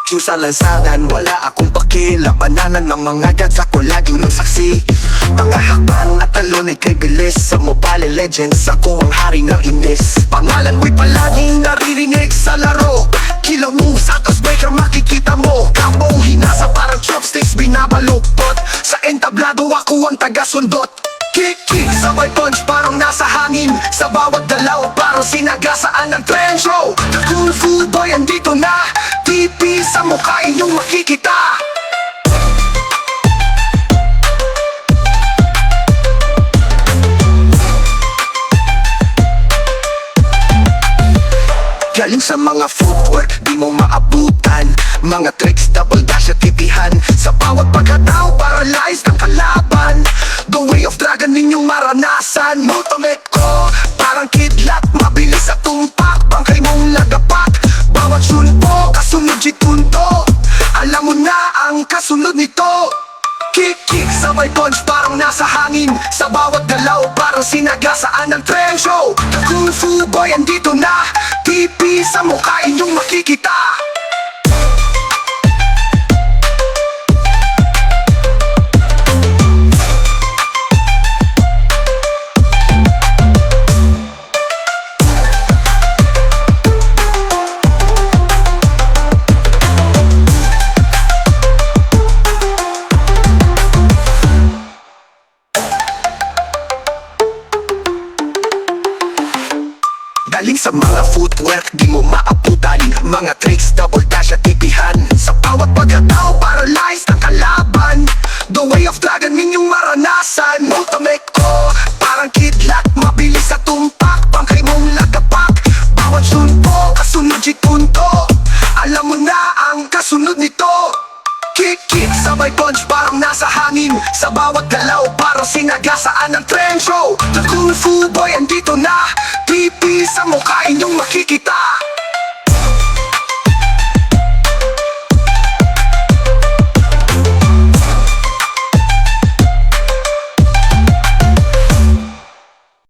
Q sa lansangan, wala akong pakilabanan ng mga gads, ako laging ng saksi. Mga hakbang at talon ay kay bilis, sa Mobile Legends ako ang hari ng inis. Pangalan mo'y palaging naririnig sa laro, kilaw mo sa breaker makikita mo. Kabong hinasa parang chopsticks binabaluktot, sa entablado ako ang taga-sundot. Kick, sabay punch parang nasa hangin, sa bawat dalaw parang sinagasaan ng trend show. The Kung Fu Boy andito na, TV sa mukha inyong makikita. Galing sa mga footwork, di mo maabutan. Mga tricks, double dash at tipihan, sa bawat pagkatao paralyzed ang kalaban. The way of dragon ninyong maranasan. Ultimate ko, parang kidlat, mabilis at tumpak, bangkay mong lagapak. Bawat sunpo, kasunod jitunto, alam mo na ang kasunod nito. Kick, sabay punch parang nasa hangin, sa bawat galaw parang sinagasaan ng trend show. The Kung Fu Boy andito na, TV sa mukha inyong makikita. Galing sa mga footwork, di mo maabutan. Mga tricks, double dash at tipihan, sa bawat pagkatao paralyzed ang kalaban. The way of dragon ninyong maranasan. Ultimate ko, parang kidlat, mabilis at tumpak, bangkay mong lagapak. Bawat sunpo, kasunod jitunto, alam mo na ang kasunod nito. Kick, sabay punch parang nasa hangin, sa bawat galaw parang sinagasaan ng trend show. The Kung Fu Boy andito na, TV sa mukha inyong makikita.